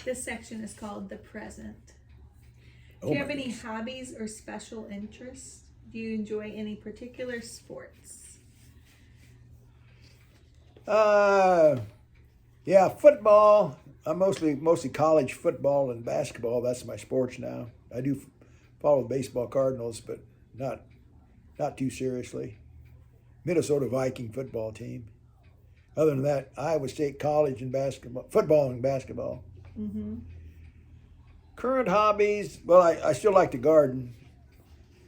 This section is called the present. Oh Do you my have any goodness. hobbies or special interests? Do you enjoy any particular sports? Yeah, football. I'm mostly college football and basketball. That's my sports now. I do follow the baseball Cardinals, but not not too seriously. Minnesota Viking football team. Other than that, Iowa State College and basketball, football and basketball. Mm-hmm. Current hobbies. Well, I still like to garden,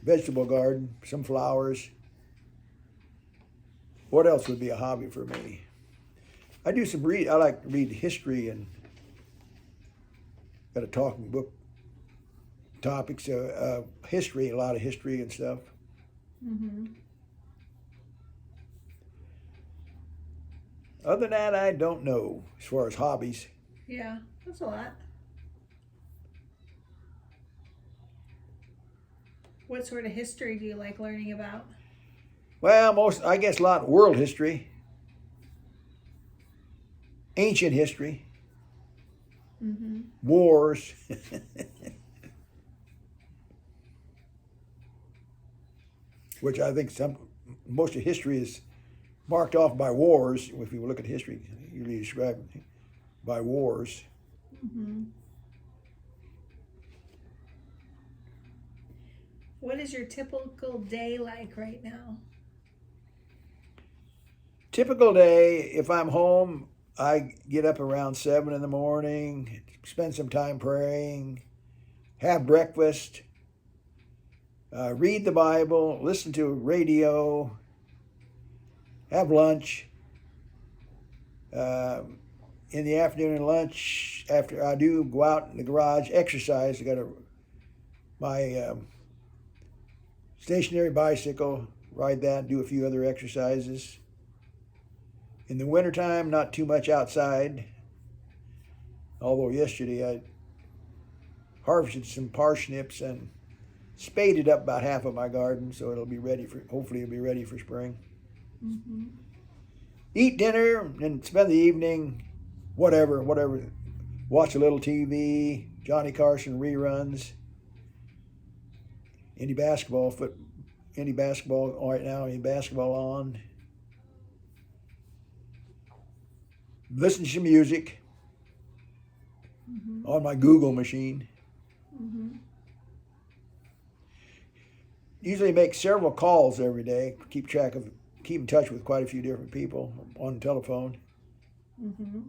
vegetable garden, some flowers. What else would be a hobby for me? I do some read. I like to read history and got a talking book topics, history, a lot of history and stuff. Mm-hmm. Other than that, I don't know as far as hobbies. Yeah, that's a lot. What sort of history do you like learning about? Well, I guess a lot of world history, ancient history, Mm-hmm. wars. Which I think most of history is marked off by wars. If you look at history, usually described by wars. Mm-hmm. What is your typical day like right now? Typical day, if I'm home, I get up around 7 in the morning, spend some time praying, have breakfast, read the Bible, listen to radio, have lunch. In the afternoon and lunch, after I do go out in the garage, exercise. I got my stationary bicycle, ride that, do a few other exercises. In the wintertime, not too much outside. Although yesterday I harvested some parsnips and spaded up about half of my garden, so hopefully it'll be ready for spring. Mm-hmm. Eat dinner and spend the evening, whatever. Watch a little TV, Johnny Carson reruns. Any basketball right now, any basketball on. Listen to some music Mm-hmm. on my Google machine. Mm-hmm. Usually make several calls every day. Keep in touch with quite a few different people on the telephone. Mm-hmm.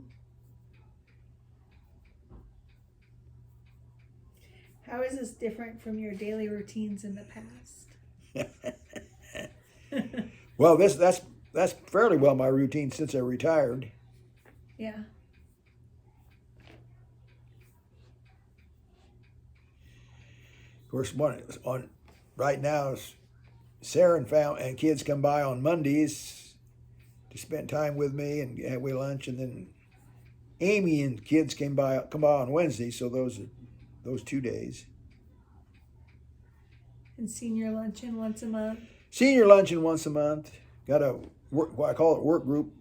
How is this different from your daily routines in the past? Well, that's fairly well my routine since I retired. Yeah. Of course, on right now, Sarah and kids come by on Mondays to spend time with me and have lunch, and then Amy and kids come by on Wednesdays. So those 2 days. And senior luncheon once a month. Senior luncheon once a month. Got a what I call it work group,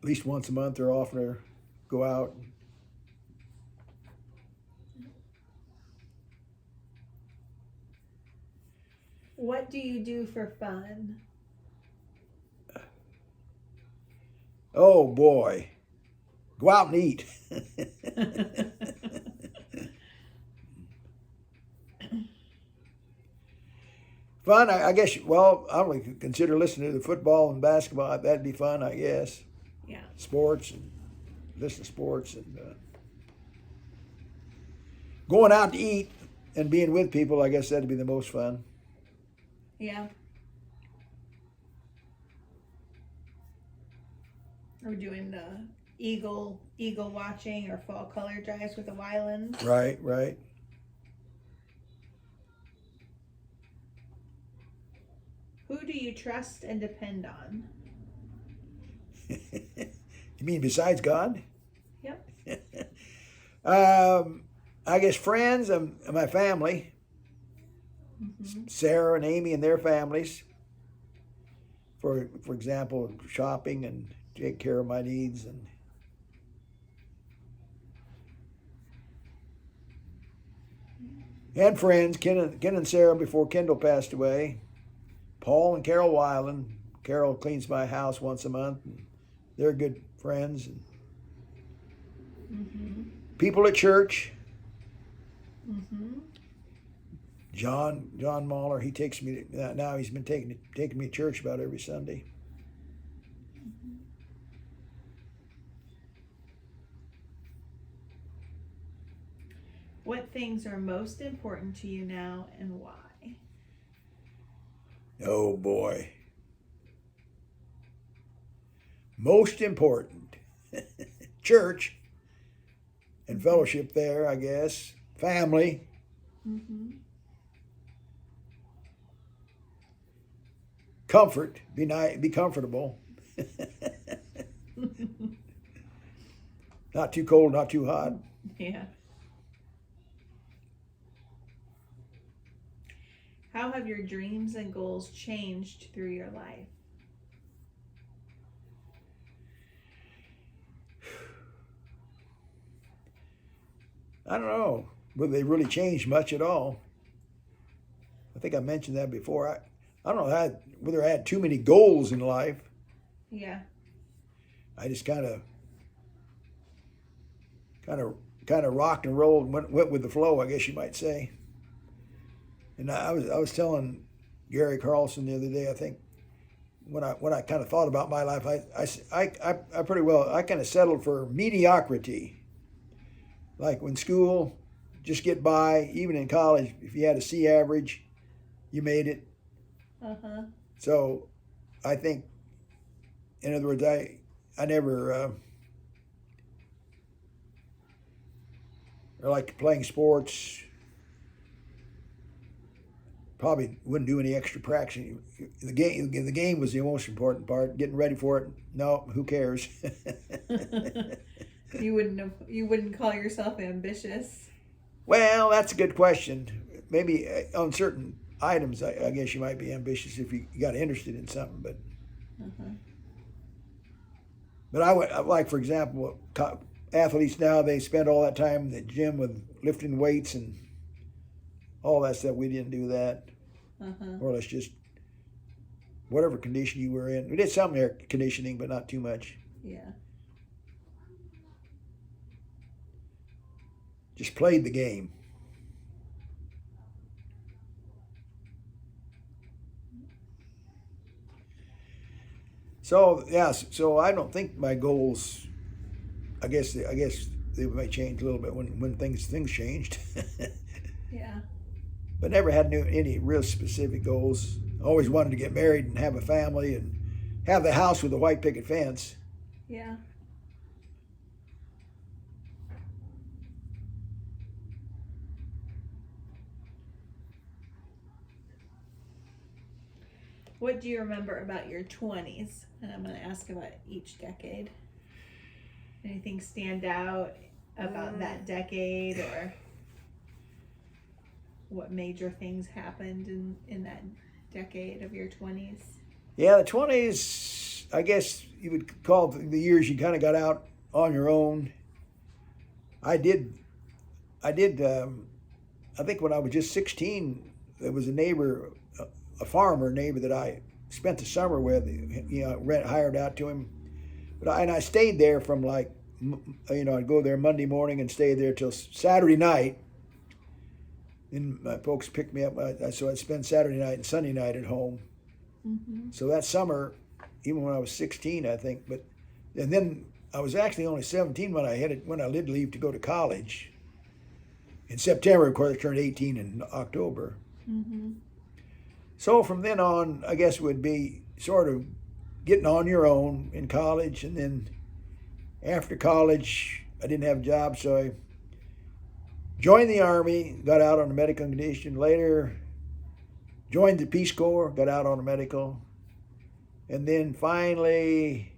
at least once a month. They're often to go out. What do you do for fun? Oh boy, go out and eat. Fun, I guess. Well, I would consider listening to the football and basketball. That'd be fun, I guess. Yeah. Sports and listen to sports and going out to eat and being with people. I guess that'd be the most fun. Yeah. Or doing the eagle watching or fall color drives with the Wylands. Right, right. Who do you trust and depend on? You mean besides God? Yep. I guess friends and my family, Mm-hmm. Sarah and Amy and their families. For example, shopping and take care of my needs and And friends, Ken and Sarah before Kendall passed away. Paul and Carol Weiland. Carol cleans my house once a month. And they're good friends. Mm-hmm. People at church. Mm-hmm. John Mahler, he takes me now. He's been taking me to church about every Sunday. Mm-hmm. What things are most important to you now and why? Oh boy. Most important. Church and fellowship there, I guess. Family. Mm-hmm. Comfort. Be comfortable. Not too cold, not too hot. Yeah. How have your dreams and goals changed through your life? I don't know whether they really changed much at all. I think I mentioned that before. I don't know whether I had too many goals in life. Yeah. I just kind of rocked and rolled and went with the flow, I guess you might say. And I was telling Gary Carlson the other day, I think when I kind of thought about my life, I pretty well, I kind of settled for mediocrity. Like when school, just get by. Even in college, if you had a C average, you made it. Uh-huh. So I think, in other words, I never I liked playing sports. Probably wouldn't do any extra practicing. The game was the most important part. Getting ready for it, no, who cares? You wouldn't call yourself ambitious. Well, that's a good question. Maybe on certain items, I guess you might be ambitious if you got interested in something. But Uh-huh. but I like, for example, athletes now, they spend all that time in the gym with lifting weights and all that stuff. We didn't do that. Uh-huh. Or let's just whatever condition you were in. We did some air conditioning, but not too much. Yeah. Just played the game. So yeah, so I don't think my goals. I guess they may change a little bit when things changed. Yeah. But never had any real specific goals. Always wanted to get married and have a family and have the house with a white picket fence. Yeah. What do you remember about your 20s? And I'm going to ask about each decade. Anything stand out about that decade, or what major things happened in that decade of your 20s? Yeah, the 20s, I guess you would call the years you kind of got out on your own. I think when I was just 16, there was a farmer neighbor that I spent the summer with, hired out to him. But I stayed there from like, I'd go there Monday morning and stay there till Saturday night. Then my folks picked me up, so I'd spend Saturday night and Sunday night at home. Mm-hmm. So that summer, even when I was 16, I think, and then I was actually only 17 when I did leave to go to college. In September, of course, I turned 18 in October. Mm-hmm. So from then on, I guess it would be sort of getting on your own in college, and then after college, I didn't have a job, so I joined the Army, got out on a medical condition. Later, joined the Peace Corps, got out on a medical. And then finally,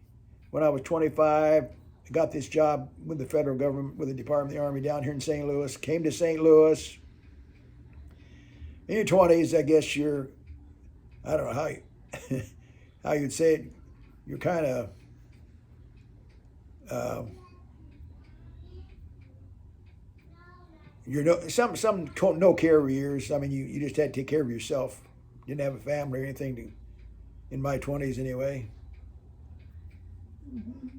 when I was 25, I got this job with the federal government, with the Department of the Army down here in St. Louis. Came to St. Louis. In your 20s, I guess I don't know how you'd say it, you're kind of you're no care years. I mean, you just had to take care of yourself. Didn't have a family or anything to, in my 20s anyway. Mm-hmm.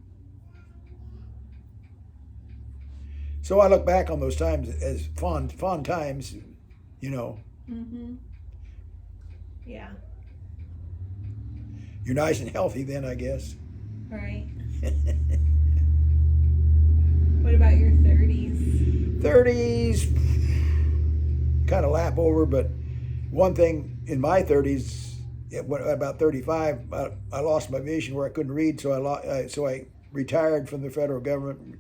So I look back on those times as fond times, you know. Mm-hmm. Yeah. You're nice and healthy then, I guess. Right. What about your 30s? 30s, kind of lap over, but one thing in my 30s, about 35, I lost my vision where I couldn't read, so I retired from the federal government,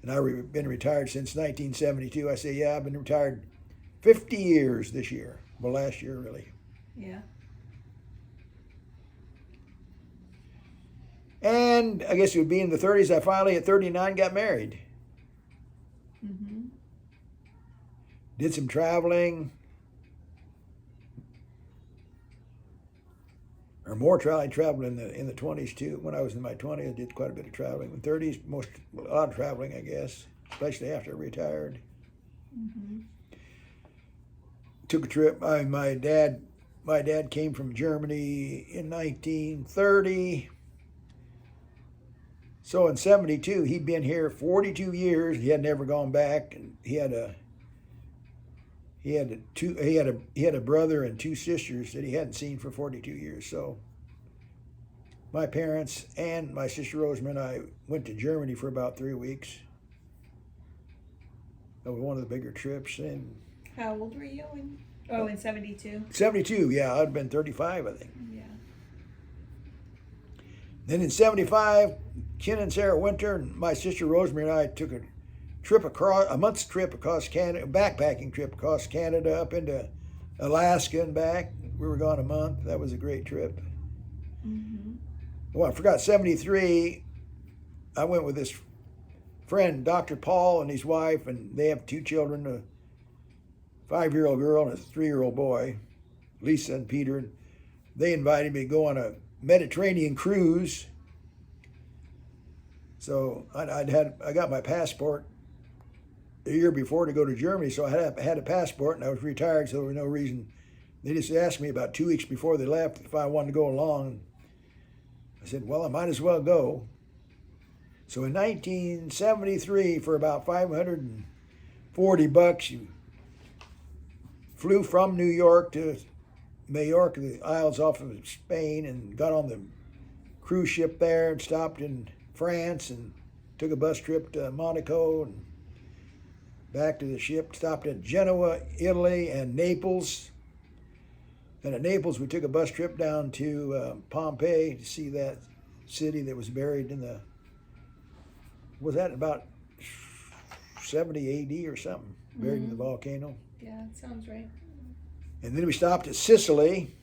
and I've been retired since 1972. I say, yeah, I've been retired 50 years this year. Well, last year, really. Yeah. And I guess it would be in the 30s, I finally, at 39, got married. Mm-hmm. Did some traveling. Or more traveling. I traveled in the 20s too. When I was in my 20s, I did quite a bit of traveling. In the 30s, a lot of traveling, I guess, especially after I retired. Mm-hmm. Took a trip. My dad came from Germany in 1930. So in 72, he'd been here 42 years. He had never gone back, and he had a brother and two sisters that he hadn't seen for 42 years. So my parents and my sister Rosemary and I went to Germany for about 3 weeks. That was one of the bigger trips. And How old were you in 72? 72, yeah, I'd been 35, I think. Yeah. Then in 75, Ken and Sarah Winter and my sister Rosemary and I took a month's trip across Canada, a backpacking trip across Canada up into Alaska and back. We were gone a month. That was a great trip. Mm-hmm. Well, I forgot, 73, I went with this friend, Dr. Paul, and his wife, and they have 2 children, a 5-year-old girl and a 3-year-old boy, Lisa and Peter. And they invited me to go on a Mediterranean cruise. So I got my passport a year before to go to Germany, so I had a passport, and I was retired, so there was no reason. They just asked me about 2 weeks before they left if I wanted to go along. I said, well, I might as well go. So in 1973, for about $540, you flew from New York to Majorca, the Isles off of Spain, and got on the cruise ship there and stopped in France and took a bus trip to Monaco and back to the ship, stopped at Genoa, Italy, and Naples. And at Naples, we took a bus trip down to Pompeii to see that city that was buried in was that about 70 AD or something, buried in the volcano. Yeah, that sounds right. And then we stopped at Sicily,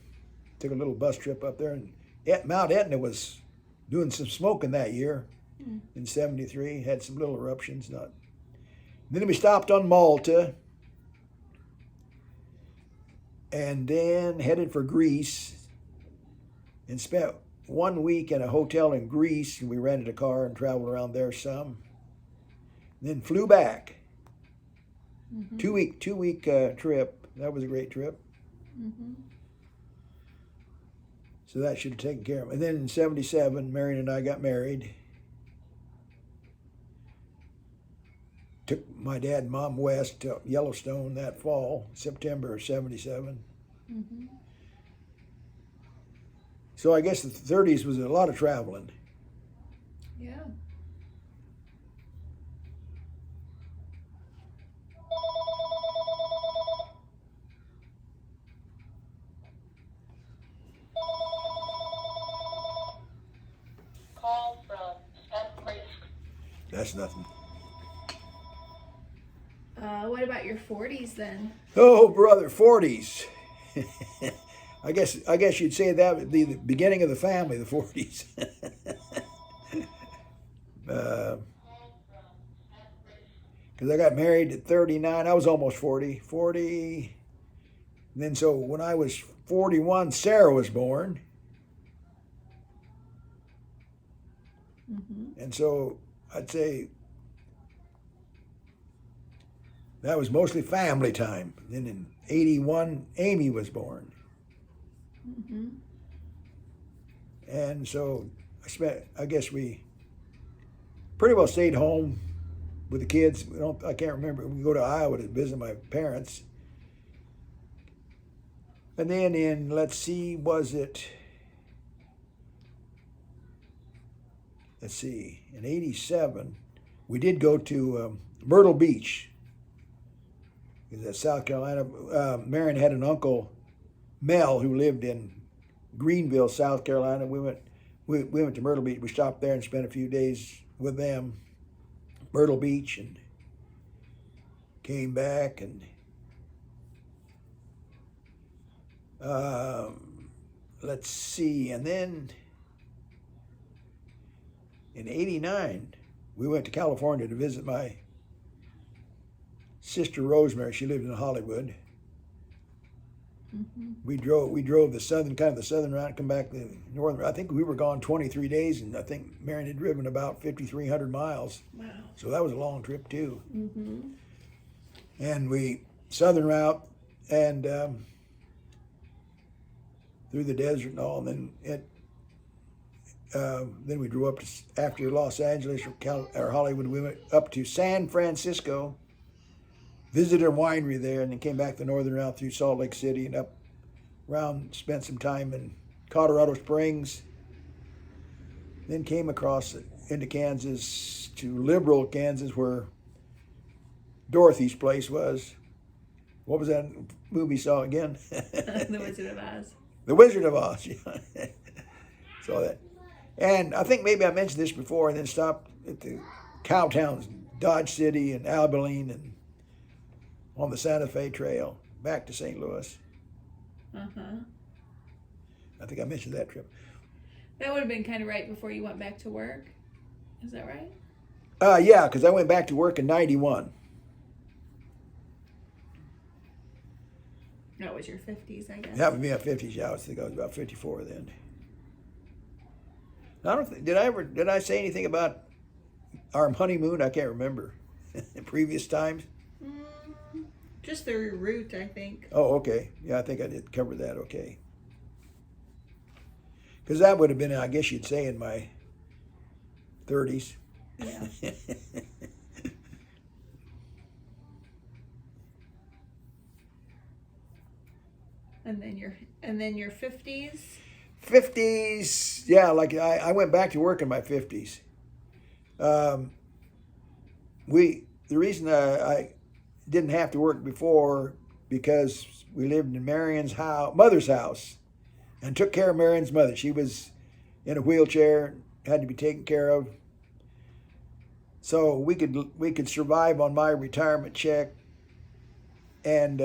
took a little bus trip up there, and Mount Etna was doing some smoking that year in 73, had some little eruptions. Then we stopped on Malta, and then headed for Greece, and spent 1 week in a hotel in Greece, and we rented a car and traveled around there some. Then flew back. Mm-hmm. 2-week trip. That was a great trip. Mm-hmm. So that should have taken care of it. And then in 77, Marion and I got married. Took my dad and mom west to Yellowstone that fall, September of 77. Mm-hmm. So I guess the 30s was a lot of traveling. Yeah. Call from Embrace. That's nothing. What about your 40s then? Oh, brother, 40s. I guess you'd say that would be the beginning of the family, the 40s. Because I got married at 39. I was almost 40. 40. And then so when I was 41, Sarah was born. Mm-hmm. And so I'd say that was mostly family time. Then in 81, Amy was born. Mm-hmm. And so I guess we pretty well stayed home with the kids. I can't remember. We go to Iowa to visit my parents. And then in, let's see, in 87, we did go to Myrtle Beach. That's South Carolina. Marion had an uncle, Mel, who lived in Greenville, South Carolina. We went to Myrtle Beach. We stopped there and spent a few days with them, Myrtle Beach, and came back. And let's see, and then in 89, we went to California to visit my sister Rosemary. She lived in Hollywood. Mm-hmm. We drove the southern route, come back the northern. I think we were gone 23 days, and I think Marion had driven about 5,300 miles. Wow. So that was a long trip too. Mm-hmm. And we southern route and through the desert and all, and then we drove up to, after Los Angeles or Hollywood. We went up to San Francisco, visited a winery there, and then came back the northern route through Salt Lake City and up around, spent some time in Colorado Springs, then came across into Kansas to Liberal, Kansas, where Dorothy's place was. What was that movie saw again? The Wizard of Oz. The Wizard of Oz, yeah. Saw that. And I think maybe I mentioned this before, and then stopped at the cow towns, Dodge City and Abilene, and on the Santa Fe Trail back to St. Louis. Uh-huh. I think I mentioned that trip. That would have been kind of right before you went back to work. Is that right? Yeah, because I went back to work in 91. That was your 50s, I guess. That would be my 50s. Yeah, I think I was about 54 then. I don't think, did I say anything about our honeymoon? I can't remember. In previous times? Just the route, I think. Oh, okay. Yeah, I think I did cover that. Okay. Because that would have been, I guess you'd say, in my 30s. Yeah. And then your 50s? 50s, yeah, like I went back to work in my 50s. The reason I didn't have to work before, because we lived in Marion's mother's house and took care of Marion's mother. She was in a wheelchair, had to be taken care of. So we could survive on my retirement check, and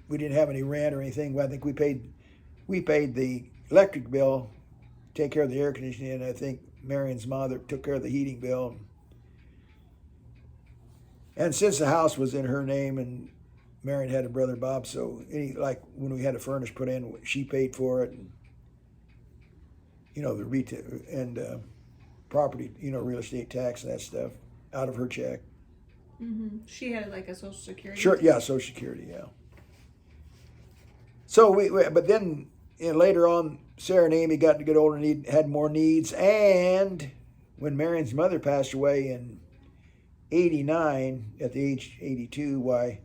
we didn't have any rent or anything. I think we paid the electric bill, take care of the air conditioning, and I think Marion's mother took care of the heating bill. And since the house was in her name, and Marion had a brother Bob, so like when we had a furnace put in, she paid for it, and the retail and property, real estate tax and that stuff out of her check. Mm-hmm. She had like a Social Security. Sure, yeah, Social Security, yeah. So but then later on, Sarah and Amy got to get older and had more needs. And when Marion's mother passed away in 89, at the age 82,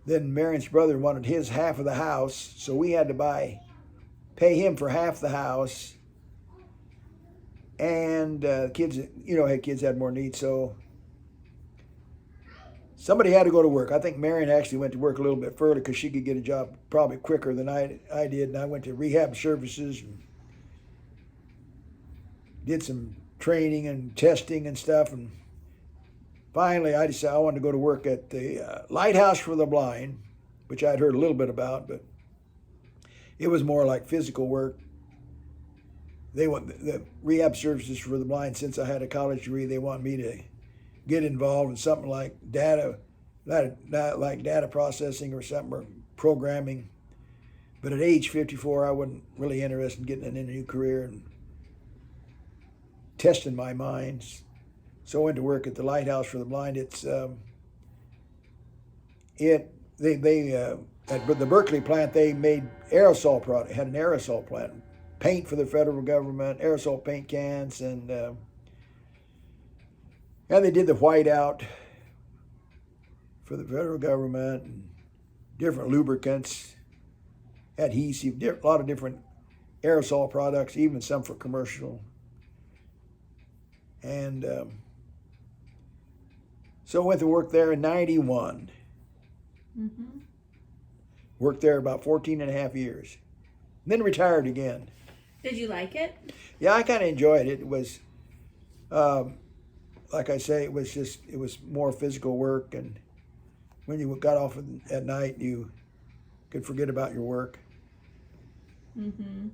then Marion's brother wanted his half of the house, so we had to pay him for half the house. And kids had more needs, so somebody had to go to work. I think Marion actually went to work a little bit further because she could get a job probably quicker than I did. And I went to rehab services and did some training and testing and stuff. And finally, I decided I wanted to go to work at the Lighthouse for the Blind, which I'd heard a little bit about, but it was more like physical work. They want the rehab services for the blind. Since I had a college degree, they want me to get involved in something like data processing or something, or programming. But at age 54, I wasn't really interested in getting in a new career and testing my mind. So I went to work at the Lighthouse for the Blind. It's at the Berkeley plant they made aerosol product. Had an aerosol plant, paint for the federal government, aerosol paint cans, and they did the whiteout for the federal government, and different lubricants, adhesive, a lot of different aerosol products, even some for commercial. And so I went to work there in 91. Mm-hmm. Worked there about 14 and a half years. Then retired again. Did you like it? Yeah, I kind of enjoyed it. It was, like I say, it was more physical work. And when you got off at night, you could forget about your work. Mm-hmm.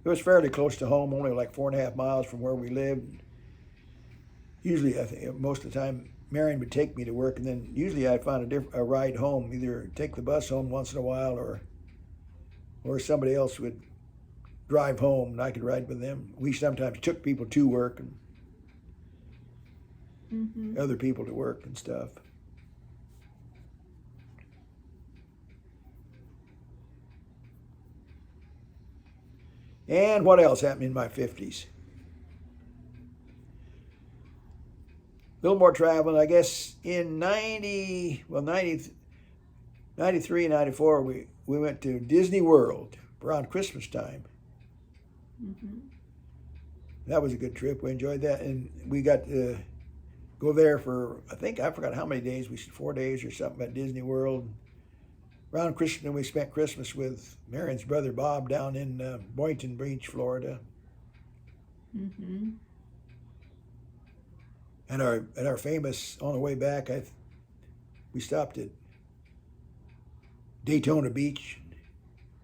It was fairly close to home, only like 4.5 miles from where we lived. Usually, I think most of the time, Marion would take me to work, and then usually I'd find a ride home, either take the bus home once in a while, or somebody else would drive home, and I could ride with them. We sometimes took people to work and Mm-hmm. other people to work and stuff. And what else happened in my 50s? A little more traveling. I guess in 93 and 94, we went to Disney World around Christmas time. Mm-hmm. That was a good trip. We enjoyed that. And we got to go there for, I forgot how many days. We said 4 days or something at Disney World. Around Christmas, and we spent Christmas with Marion's brother Bob down in Boynton Beach, Florida. Mm-hmm. And our famous, on the way back, we stopped at Daytona Beach,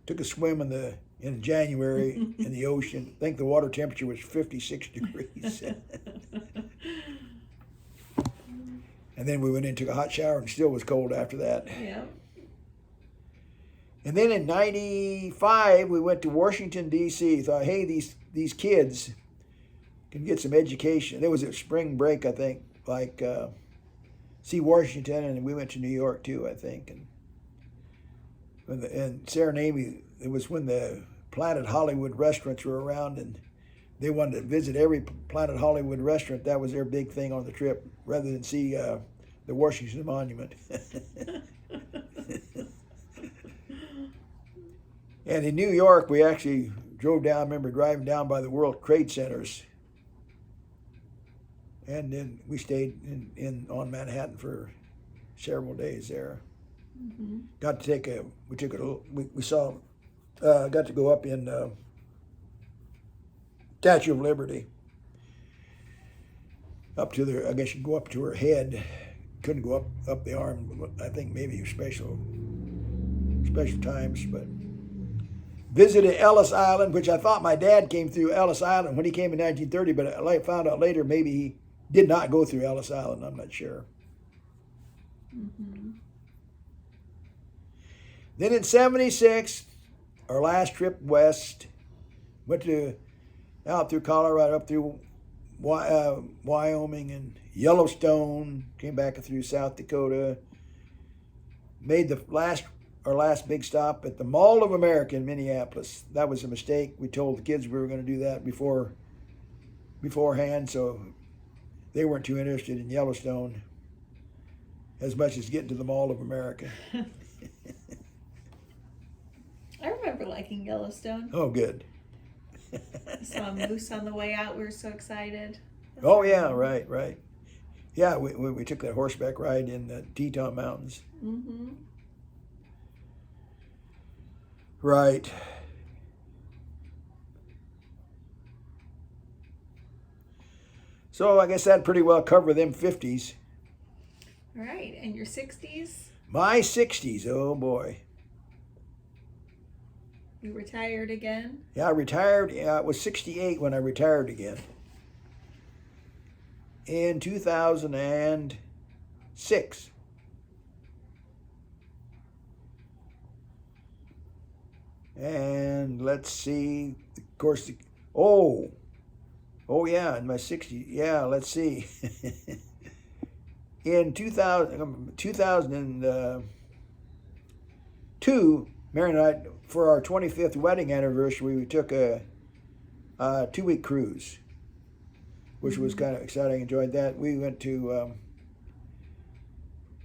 took a swim in January in the ocean. I think the water temperature was 56 degrees. And then we went in, took a hot shower, and still was cold after that. Yeah. And then in 95, we went to Washington, D.C. Thought, hey, these kids can get some education. There was a spring break, I think, like see Washington, and we went to New York too, I think. And Sarah and Amy, it was when the Planet Hollywood restaurants were around, and they wanted to visit every Planet Hollywood restaurant. That was their big thing on the trip, rather than see the Washington Monument. And in New York, we actually drove down, I remember driving down by the World Trade Centers. And then we stayed on Manhattan for several days there. Mm-hmm. Got to got to go up in Statue of Liberty. Up to I guess you go up to her head. Couldn't go up the arm. I think maybe special times, but visited Ellis Island, which I thought my dad came through Ellis Island when he came in 1930, but I found out later maybe he did not go through Ellis Island. I'm not sure. Mm-hmm. Then in 76, our last trip west, went out through Colorado, up through Wyoming and Yellowstone, came back through South Dakota, made our last big stop at the Mall of America in Minneapolis. That was a mistake. We told the kids we were going to do that beforehand, so they weren't too interested in Yellowstone as much as getting to the Mall of America. I remember liking Yellowstone. Oh, good. I saw a moose on the way out. We were so excited. Oh, yeah, right. Yeah, we took that horseback ride in the Teton Mountains. Mm-hmm. Right. So I guess that pretty well covered them 50s. All right, and your 60s? My 60s, oh boy. You retired again? Yeah, I retired. Yeah, I was 68 when I retired again. In 2006. And let's see, of course, oh yeah, in my 60s, yeah, let's see. in 2002, Mary and I, for our 25th wedding anniversary, we took a 2-week cruise, which was kind of exciting. Enjoyed that. We went to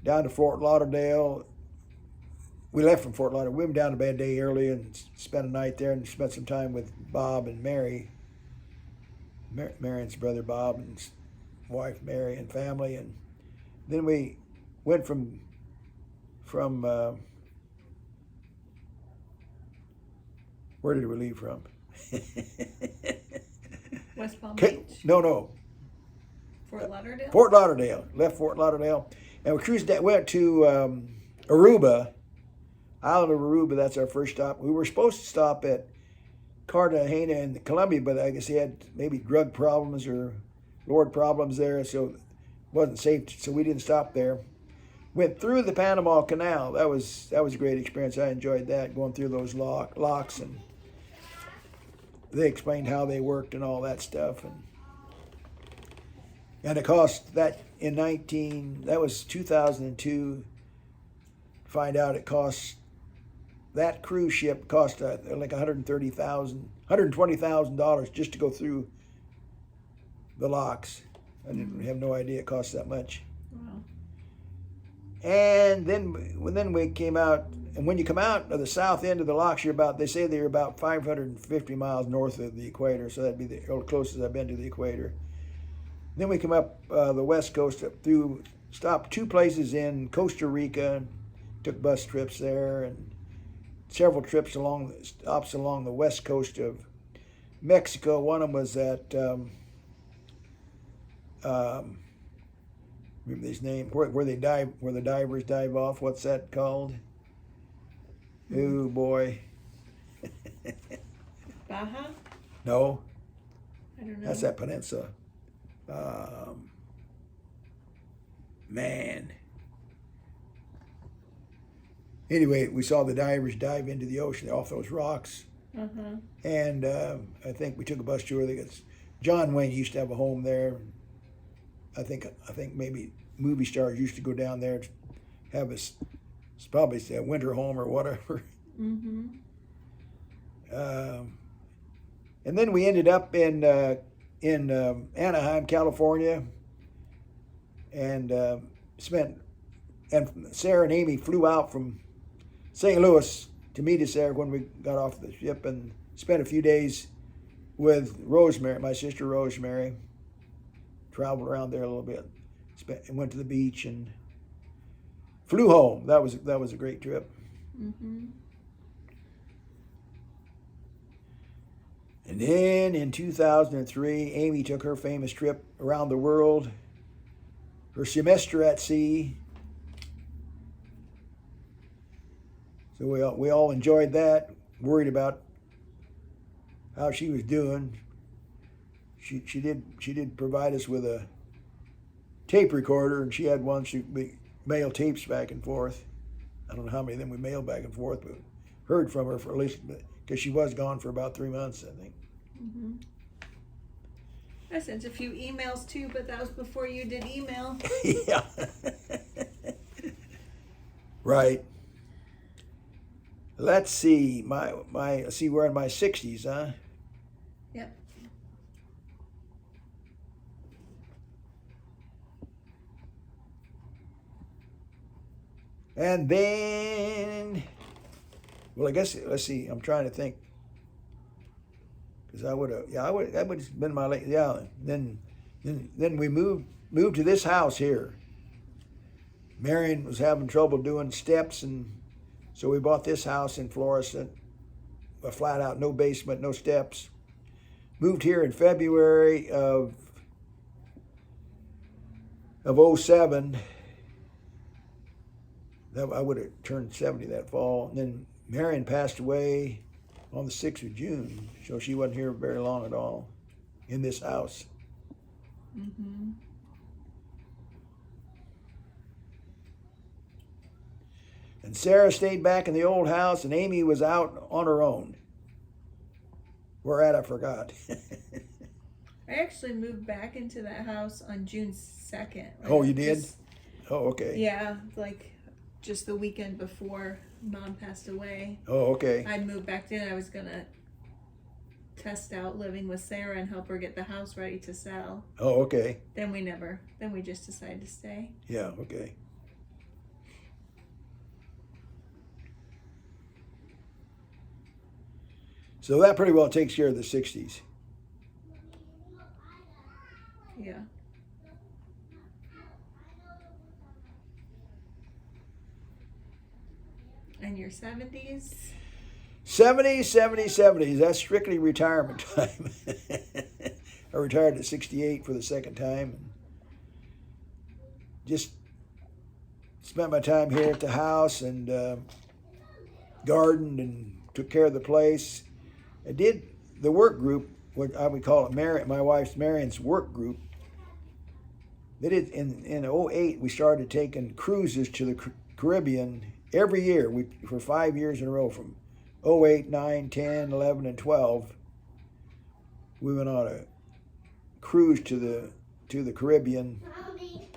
down to Fort Lauderdale. We left from Fort Lauderdale. We went down to bed a day early and spent a night there and spent some time with Bob and Mary, Marion's brother Bob and his wife Mary and family. And then we went from where did we leave from? West Palm Beach. No. Fort Lauderdale. Fort Lauderdale. Left Fort Lauderdale, and we cruised. Went to Aruba, Island of Aruba. That's our first stop. We were supposed to stop at Cartagena in Colombia, but I guess he had maybe drug problems or Lord problems there, so it wasn't safe. So we didn't stop there. Went through the Panama Canal. That was a great experience. I enjoyed that, going through those locks, and they explained how they worked and all that stuff. And it cost that that was 2002. Find out it cost, that cruise ship cost like $120,000 just to go through the locks. I didn't have no idea it cost that much. Wow. And then we came out, and when you come out of the south end of the locks, they say they're about 550 miles north of the equator, so that'd be the closest I've been to the equator. Then we come up the west coast stopped 2 places in Costa Rica, took bus trips there, and several stops along the west coast of Mexico. One of them was at remember his name, where the divers dive off. What's that called? Oh boy. Baja? No. I don't know. That's that peninsula. Man. Anyway, we saw the divers dive into the ocean off those rocks. Uh-huh. And I think we took a bus tour. John Wayne used to have a home there. I think maybe movie stars used to go down there to have it's probably a winter home or whatever. Mm-hmm. And then we ended up in Anaheim, California, and Sarah and Amy flew out from St. Louis to meet us there when we got off the ship, and spent a few days with Rosemary, my sister Rosemary. Traveled around there a little bit, went to the beach and flew home. That was a great trip. Mm-hmm. And then in 2003, Amy took her famous trip around the world, her semester at sea. So we all enjoyed that. Worried about how she was doing. She did provide us with a tape recorder, and she had one. We mail tapes back and forth. I don't know how many of them we mailed back and forth, but heard from her for at least, because she was gone for about 3 months, I think. Mm-hmm. I sent a few emails too, but that was before you did email. Yeah. Right. Let's see. We're in my 60s, huh? Yep. And then, well, I guess, let's see, I'm trying to think. Because that would have been my late, yeah. Then we moved to this house here. Marion was having trouble doing steps, and so we bought this house in Florissant, a flat out, no basement, no steps. Moved here in February of 07. I would have turned 70 that fall. And then Marion passed away on the 6th of June, so she wasn't here very long at all in this house. Mm-hmm. And Sarah stayed back in the old house, and Amy was out on her own. Where at, I forgot. I actually moved back into that house on June 2nd. Oh, you did? Oh, okay. Yeah, like just the weekend before Mom passed away. Oh, okay. I'd moved back in. I was gonna test out living with Sarah and help her get the house ready to sell. Oh, okay. Then we just decided to stay. Yeah, okay. So that pretty well takes care of the 60s. Yeah. And your 70s? 70s. That's strictly retirement time. I retired at 68 for the second time. Just spent my time here at the house and gardened and took care of the place. I did the work group, what I would call it, my wife's Marion's work group. They did in 08. We started taking cruises to the Caribbean every year. For 5 years in a row, from 08, 9, 10, 11, and 12. We went on a cruise to the Caribbean. Mommy,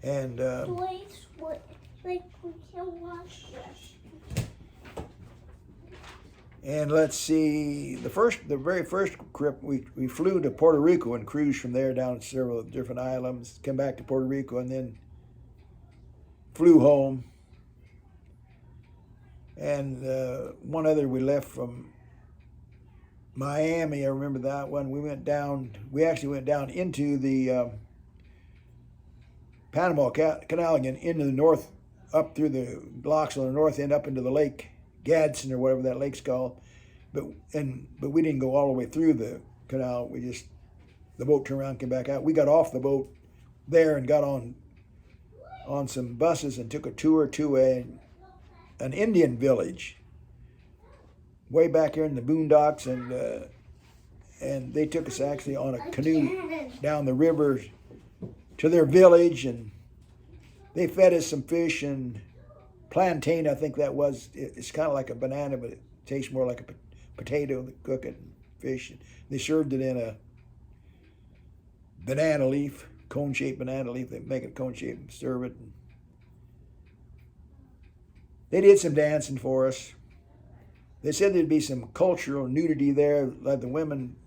And toys, what, like we can watch this. and let's see, the very first trip we flew to Puerto Rico and cruised from there down to several different islands, come back to Puerto Rico, and then flew home. And one other, we left from Miami. I remember that one. We actually went down into the Panama Canal again, into the north, up through the locks on the north end, up into the Lake Gadsden or whatever that lake's called. But we didn't go all the way through the canal. The boat turned around, came back out. We got off the boat there and got on some buses and took a tour to an Indian village way back here in the boondocks, and they took us actually on a canoe down the river to their village, and they fed us some fish and plantain. I think that was. It's kind of like a banana, but it tastes more like a potato. They cook it, and fish. They served it in a banana leaf, cone-shaped banana leaf. They make it cone-shaped and serve it. They did some dancing for us. They said there'd be some cultural nudity there, like the women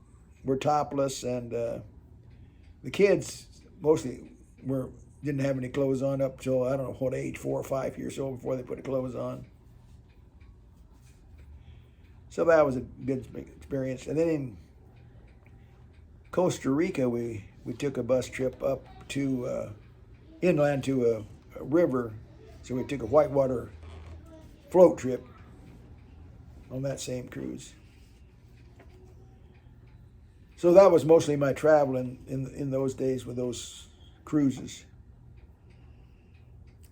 were topless, and the kids mostly didn't have any clothes on up till, I don't know what age, 4 or 5 years old, before they put the clothes on. So that was a good experience. And then in Costa Rica, we took a bus trip up to inland to a river. So we took a whitewater float trip on that same cruise. So that was mostly my traveling in those days with those cruises.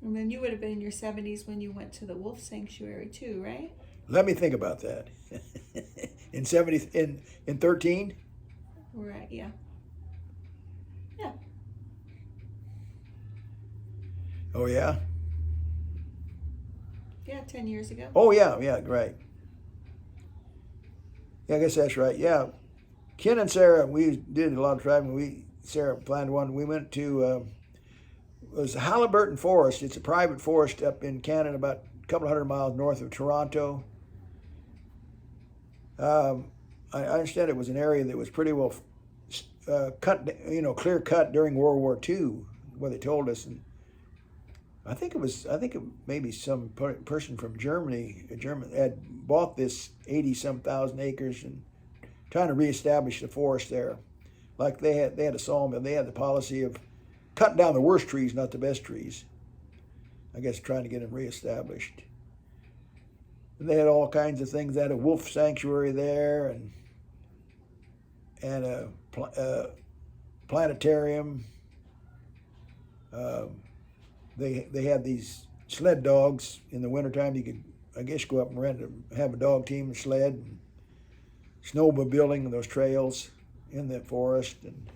And then you would have been in your 70s when you went to the wolf sanctuary too, right? Let me think about that. in 13? Right, yeah. Yeah. Oh yeah? Yeah, 10 years ago. Oh yeah, right. Yeah, I guess that's right. Yeah. Ken and Sarah, we did a lot of traveling. Sarah planned one. We went to it was Halliburton Forest. It's a private forest up in Canada, about a couple hundred miles north of Toronto. I understand it was an area that was pretty well cut, clear cut during World War II, what they told us. And I think it maybe some person from Germany, a German, had bought this 80-some thousand acres and trying to reestablish the forest there. Like they had a sawmill. They had the policy of cutting down the worst trees, not the best trees. I guess trying to get them reestablished. And they had all kinds of things. They had a wolf sanctuary there, and a planetarium. They had these sled dogs in the wintertime. You could, I guess, go up and have a dog team and sled, and snowmobiling those trails in the forest, and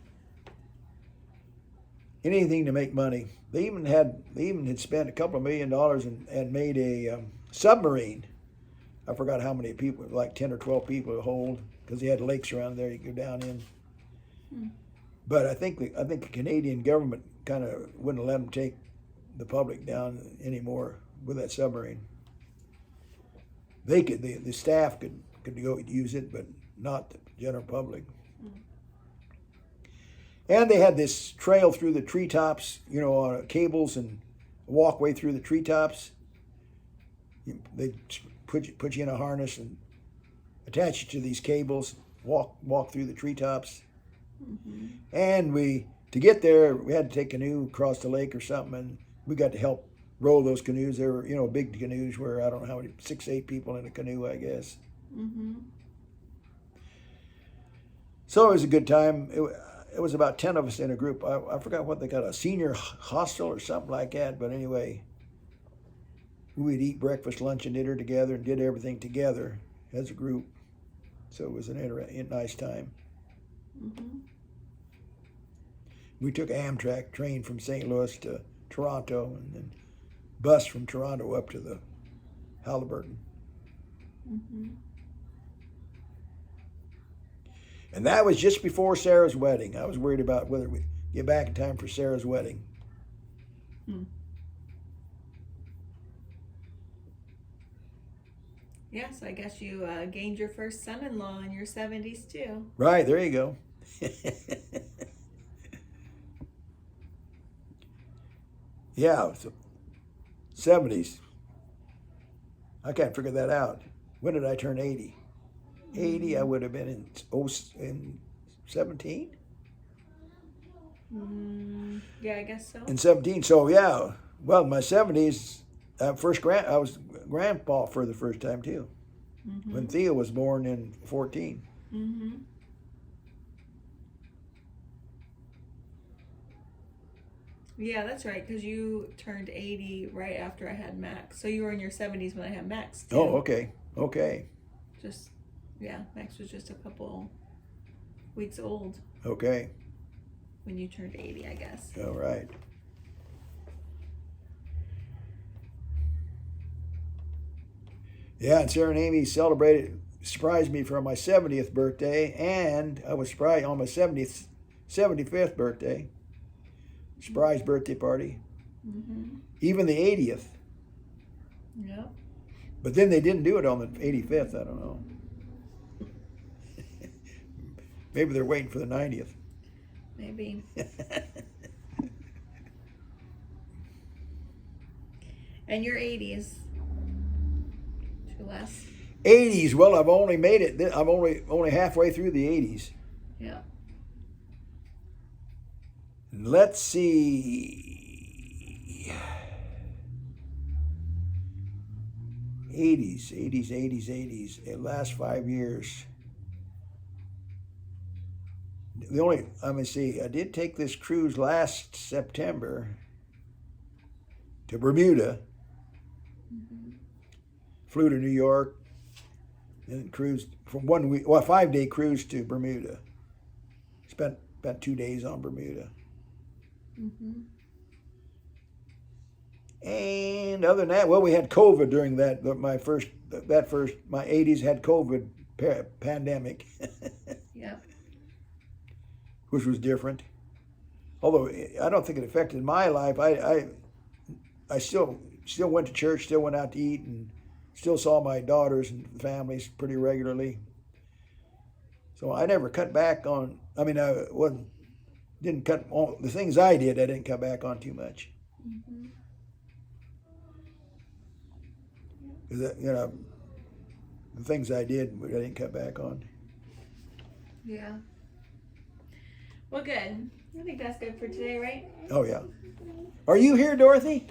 anything to make money. They even had spent a couple of $1 million and made a submarine. I forgot how many people, like 10 or 12 people to hold, because they had lakes around there you could go down in. But I think the Canadian government kind of wouldn't let them take the public down anymore with that submarine. They could, the staff could go use it, but not the general public. And they had this trail through the treetops, on cables and a walkway through the treetops. They put you in a harness and attach you to these cables, walk through the treetops. Mm-hmm. And to get there, we had to take a canoe across the lake or something, and we got to help row those canoes. They were, big canoes where I don't know how many, 6, 8 people in a canoe, I guess. Mm-hmm. So it was a good time. It was about 10 of us in a group. I forgot what they got, a senior hostel or something like that. But anyway, we'd eat breakfast, lunch, and dinner together and did everything together as a group. So it was a nice time. Mm-hmm. We took Amtrak train from St. Louis to Toronto and then bus from Toronto up to the Halliburton. Mm-hmm. And that was just before Sarah's wedding. I was worried about whether we'd get back in time for Sarah's wedding. Hmm. Yeah, so I guess you gained your first son-in-law in your 70s too. Right, there you go. Yeah, so 70s. I can't figure that out. When did I turn 80? 80, I would have been in 17? Yeah, I guess so. In 17, so yeah. Well, in my 70s, I was grandpa for the first time too. Mm-hmm. When Thea was born in 14. Mm-hmm. Yeah, that's right, because you turned 80 right after I had Max. So you were in your 70s when I had Max, too. Oh, okay. Max was just a couple weeks old Okay, when you turned 80, I guess. all right. Yeah, and Sarah and Amy surprised me for my 70th birthday, and I was surprised on my 75th birthday. Surprise birthday party. Mm-hmm. Even the 80th. Yep. But then they didn't do it on the 85th, I don't know. Maybe they're waiting for the 90th. Maybe. And your 80s. Two less. 80s, well, I've only made it. I'm only halfway through the 80s. Yeah. Let's see. 80s. The last 5 years. Let me see, I did take this cruise last September to Bermuda. Mm-hmm. Flew to New York and cruised from 1 week, well, a 5-day cruise to Bermuda. Spent about 2 days on Bermuda. Mm-hmm. And other than that, well, we had COVID during that. My 80s had COVID pandemic, Yep. which was different. Although I don't think it affected my life. I still went to church, still went out to eat, and still saw my daughters and families pretty regularly. So I never cut back on. I mean, didn't cut on the things I did. I didn't cut back on too much. Mm-hmm. The things I did, I didn't cut back on. Yeah. Well, good. I think that's good for today, right? Oh yeah. Are you here, Dorothy?